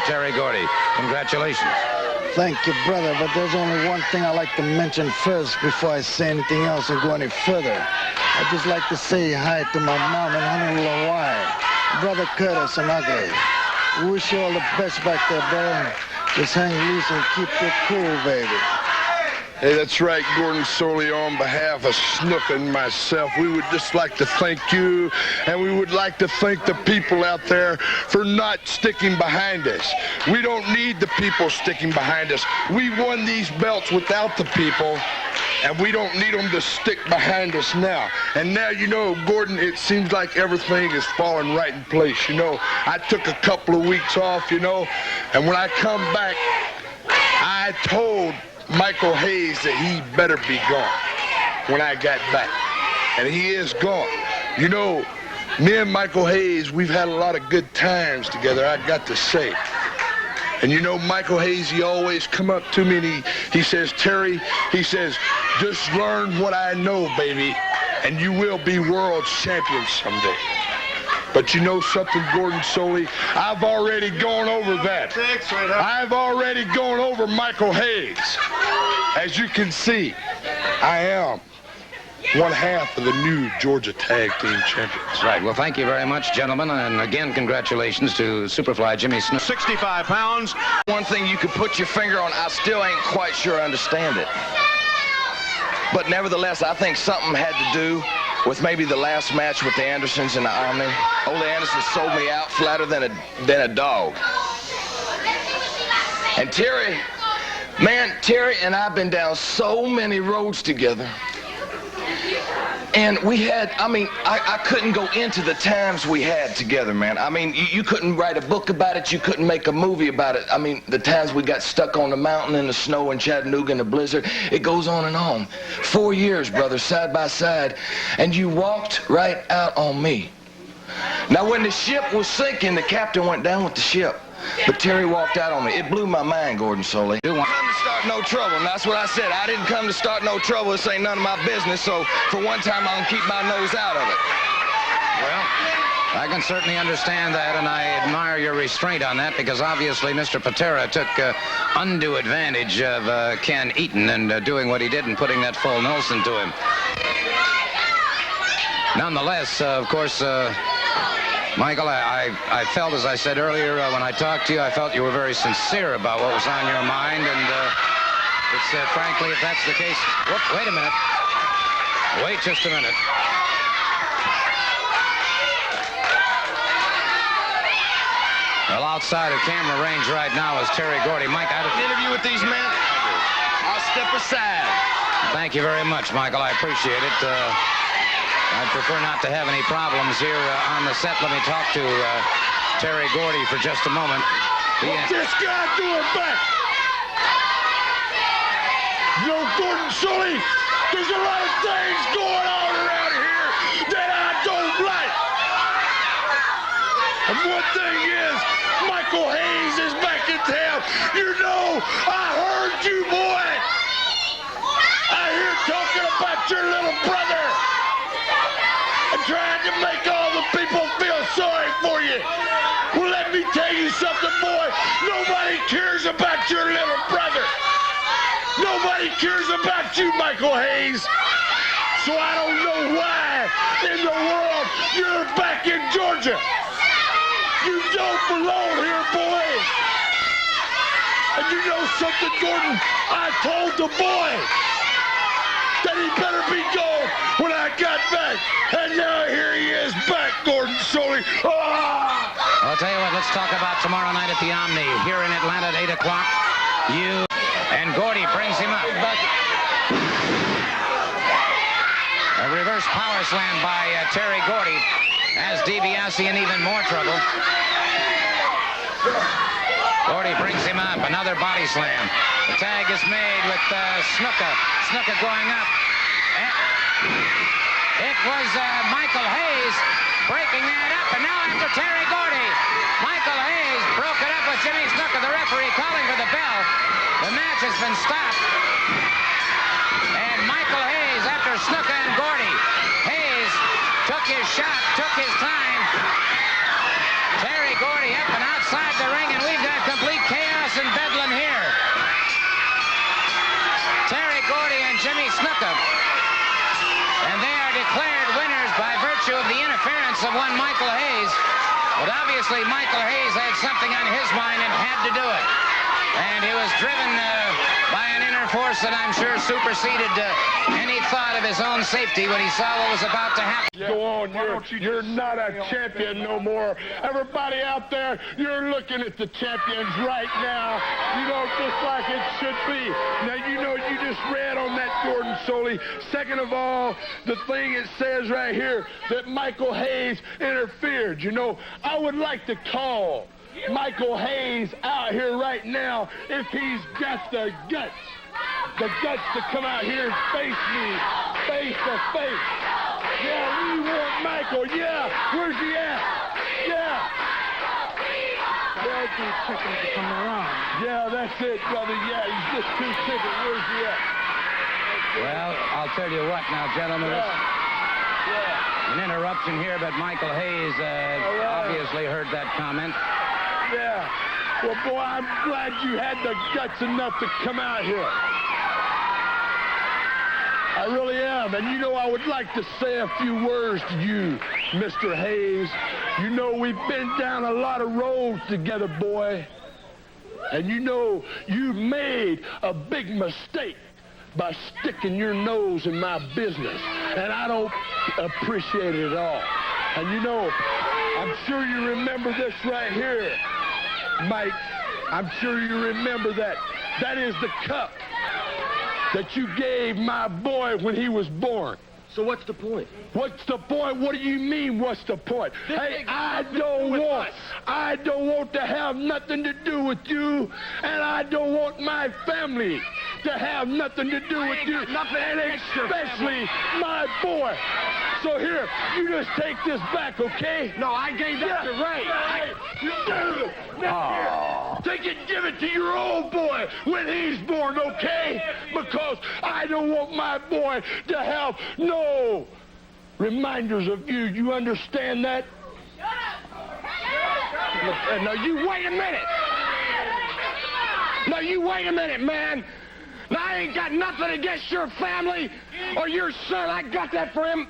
Terry Gordy. Congratulations. Thank you, brother, but there's only one thing I like to mention first before I say anything else and go any further. I'd just like to say hi to my mom in Honolulu, Hawaii, brother Curtis and Ugly. We wish you all the best back there, brother. Just hang loose and keep it cool, baby. Hey, that's right, Gordon Soley. On behalf of Snooker and myself, we would just like to thank you, and we would like to thank the people out there for not sticking behind us. We don't need the people sticking behind us. We won these belts without the people, and we don't need them to stick behind us now. And now, you know, Gordon, it seems like everything is falling right in place. You know, I took a couple of weeks off, you know, and when I come back, I told Michael Hayes that he better be gone when I got back. And he is gone. You know, me and Michael Hayes, we've had a lot of good times together, I got to say. And you know, Michael Hayes, he always come up to me and he says, Terry, he says, just learn what I know, baby, and you will be world champion someday. But you know something, Gordon Soley? I've already gone over that. I've already gone over Michael Hayes. As you can see, I am one half of the new Georgia Tag Team Champions. Right. Well, thank you very much, gentlemen. And again, congratulations to Superfly Jimmy Snook. 65 pounds. One thing you could put your finger on, I still ain't quite sure I understand it. But nevertheless, I think something had to do with maybe the last match with the Andersons in the Omni. Ole Anderson sold me out flatter than a dog. And Terry, man, Terry and I've been down so many roads together. And we had, I mean, I couldn't go into the times we had together, man. I mean, you couldn't write a book about it. You couldn't make a movie about it. I mean, the times we got stuck on the mountain in the snow in Chattanooga in the blizzard, it goes on and on. 4 years, brother, side by side. And you walked right out on me. Now, when the ship was sinking, the captain went down with the ship. But Terry walked out on me. It blew my mind, Gordon Soley. I didn't come to start no trouble, and that's what I said. I didn't come to start no trouble. This ain't none of my business, so for one time, I'm going to keep my nose out of it. Well, I can certainly understand that, and I admire your restraint on that, because obviously Mr. Patera took undue advantage of Ken Eaton and doing what he did and putting that full Nelson to him. Nonetheless, of course, Michael, I felt, as I said earlier, when I talked to you, I felt you were very sincere about what was on your mind, and it's frankly, if that's the case... Whoop, wait a minute. Wait just a minute. Well, outside of camera range right now is Terry Gordy. Mike, I had An interview with these men? I'll step aside. Thank you very much, Michael. I appreciate it. I'd prefer not to have any problems here on the set. Let me talk to Terry Gordy for just a moment. What's this guy doing back? You know, Gordon Soley, there's a lot of things going on around here that I don't like. And one thing is, Michael Hayes is back in town. You know, I heard you, boy. I hear talking about your little brother. And trying to make all the people feel sorry for you. Well, let me tell you something, boy. Nobody cares about your little brother. Nobody cares about you, Michael Hayes. So I don't know why in the world you're back in Georgia. You don't belong here, boy. And you know something, Gordon? I told the boy that he better be gone when I got back. And now here he is back, Gordon Soley. Ah! I'll tell you what, let's talk about tomorrow night at the Omni. Here in Atlanta at 8 o'clock. You and Gordy brings him up. A reverse power slam by Terry Gordy has DiBiase in even more trouble. Gordy brings him up. Another body slam. The tag is made with Snuka. Snuka going up. It was Michael Hayes breaking that up. And now after Terry Gordy, Michael Hayes broke it up with Jimmy Snuka, the referee calling for the bell. The match has been stopped. And Michael Hayes, after Snuka and Gordy, Hayes took his shot, took his time. Terry Gordy up and outside the ring, and we've got complete issue of the interference of one Michael Hayes. But obviously, Michael Hayes had something on his mind and had to do it. And he was driven by an inner force that I'm sure superseded any thought of his own safety when he saw what was about to happen. Go on, you're not a champion no more. Everybody out there, you're looking at the champions right now. You know, just like it should be. Now, you know, you just read on that, Gordon Solie. Second of all, the thing it says right here that Michael Hayes interfered. You know, I would like to call Michael Hayes out here right now if he's got the guts to come out here and face me, face to face. Yeah, we want Michael. Yeah, where's he at? Yeah. Yeah, that's it, brother. Yeah, he's just too ticket. Where's he at? Well, I'll tell you what now, gentlemen. An interruption here, but Michael Hayes obviously heard that comment. Yeah. Well, boy, I'm glad you had the guts enough to come out here. I really am. And you know, I would like to say a few words to you, Mr. Hayes. You know, we've been down a lot of roads together, boy. And you know, you made a big mistake by sticking your nose in my business. And I don't appreciate it at all. And you know, I'm sure you remember this right here, Mike. I'm sure you remember that. That is the cup that you gave my boy when he was born. So what's the point? What's the point? What do you mean, what's the point? Hey, I don't want to have nothing to do with you, and I don't want my family to have nothing to do with you, and especially my boy. So here, you just take this back, okay? No, I gave that to Ray. You do. Now, here, take it, give it to your old boy when he's born, okay? Because I don't want my boy to have no reminders of you. You understand that? No, you wait a minute. No, you wait a minute, man. Now, I ain't got nothing against your family or your son. I got that for him.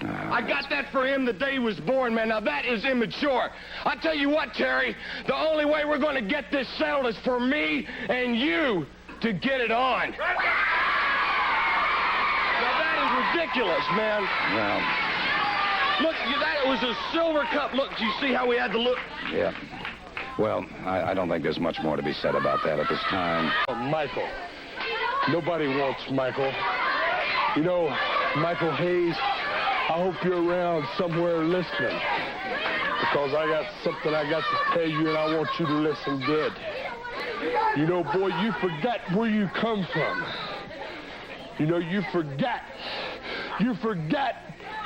I got that for him the day he was born, man. Now, that is immature. I tell you what, Terry, the only way we're going to get this settled is for me and you to get it on. Now, that is ridiculous, man. Well, look, that was a silver cup. Look, do you see how we had to look? yeah. Well, I don't think there's much more to be said about that at this time. Oh, Michael. Nobody wants Michael. You know, Michael Hayes, I hope you're around somewhere listening, because I got something I got to tell you, and I want you to listen good. You know, boy, you forgot where you come from. You know, you forgot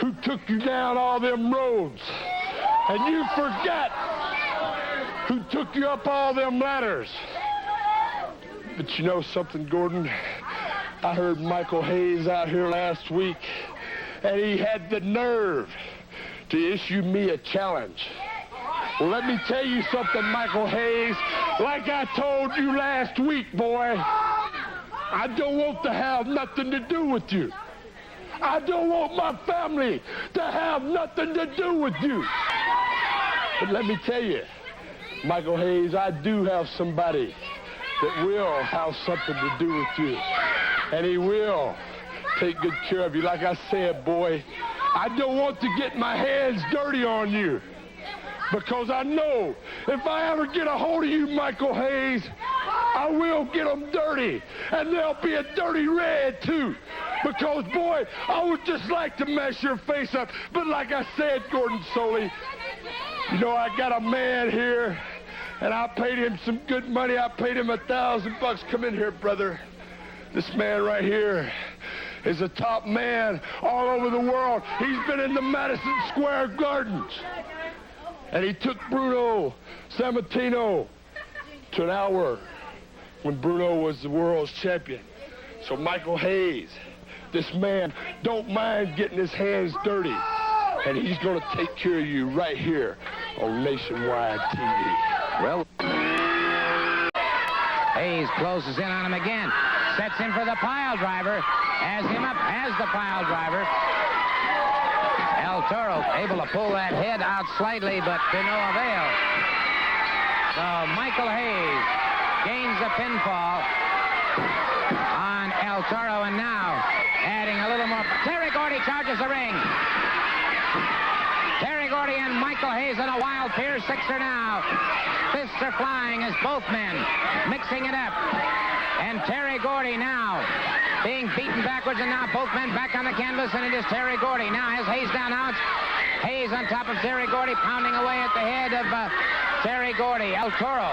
who took you down all them roads. And you forgot who took you up all them ladders. But you know something, Gordon? I heard Michael Hayes out here last week, and he had the nerve to issue me a challenge. Well, let me tell you something, Michael Hayes. Like I told you last week, boy, I don't want to have nothing to do with you. I don't want my family to have nothing to do with you. But let me tell you, Michael Hayes, I do have somebody that will have something to do with you. And he will take good care of you. Like I said, boy, I don't want to get my hands dirty on you, because I know if I ever get a hold of you, Michael Hayes, I will get them dirty. And they'll be a dirty red, too. Because, boy, I would just like to mess your face up. But like I said, Gordon Solie, you know, I got a man here, and I paid him some good money. I paid him $1,000. Come in here, brother. This man right here is a top man all over the world. He's been in the Madison Square Gardens. And he took Bruno Sammartino to an hour when Bruno was the world's champion. So Michael Hayes, this man don't mind getting his hands dirty. And he's going to take care of you right here on Nationwide TV. Well, Hayes closes in on him again. Sets in for the pile driver. Has him up as the pile driver. El Toro able to pull that head out slightly, but to no avail. So Michael Hayes gains the pinfall on El Toro, and now adding a little more. Terry Gordy charges the ring. Terry Gordy and Michael Hayes in a wild Pier Sixer now. Fists are flying as both men mixing it up. And Terry Gordy now being beaten backwards, and now both men back on the canvas, and it is Terry Gordy. Now has Hayes down. Now it's Hayes on top of Terry Gordy, pounding away at the head of Terry Gordy. El Toro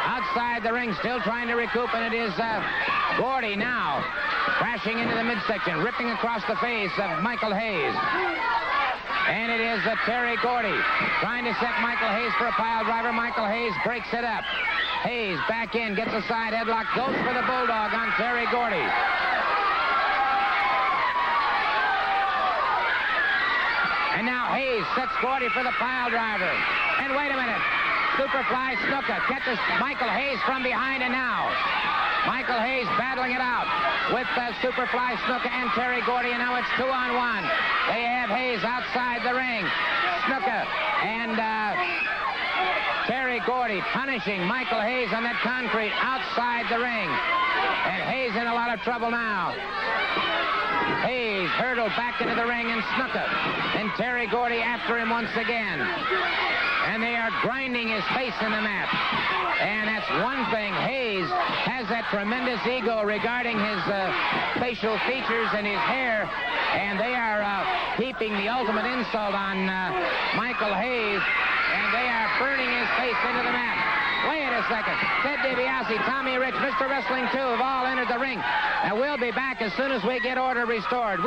outside the ring, still trying to recoup, and it is Gordy now crashing into the midsection, ripping across the face of Michael Hayes. And it is Terry Gordy trying to set Michael Hayes for a pile driver. Michael Hayes breaks it up. Hayes back in, gets a side headlock, goes for the bulldog on Terry Gordy. And now Hayes sets Gordy for the pile driver. And wait a minute. Superfly Snuka catches Michael Hayes from behind, and now Michael Hayes battling it out with Superfly Snuka and Terry Gordy, and now it's 2-on-1. They have Hayes outside the ring. Snuka and Terry Gordy punishing Michael Hayes on that concrete outside the ring. And Hayes in a lot of trouble now. Hayes hurdled back into the ring, and Snuka and Terry Gordy after him once again. And they are grinding his face in the mat. And that's one thing. Hayes has that tremendous ego regarding his facial features and his hair. And they are heaping the ultimate insult on Michael Hayes. And they are burning his face into the mat. Wait a second. Ted DiBiase, Tommy Rich, Mr. Wrestling 2 have all entered the ring. And we'll be back as soon as we get order restored.